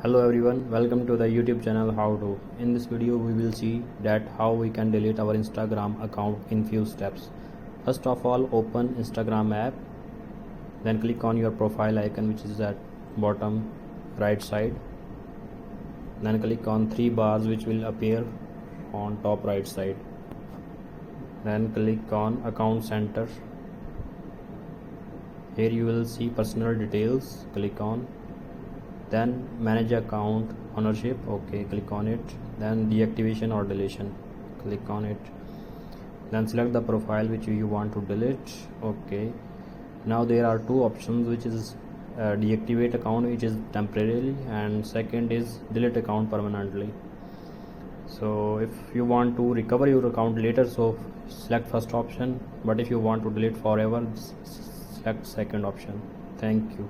Hello everyone, welcome to the YouTube channel How To. In this video we will see that how we can delete our Instagram account in few steps. First of all, open Instagram app, then click on your profile icon which is at bottom right side, then click on three bars which will appear on top right side, then click on account center. Here you will see personal details, click on, then manage account ownership, okay, click on it, then deactivation or deletion, click on it, then select the profile which you want to delete, okay. Now there are two options, which is deactivate account which is temporarily, and second is delete account permanently. So if you want to recover your account later, so select first option, but if you want to delete forever, select second option. Thank you.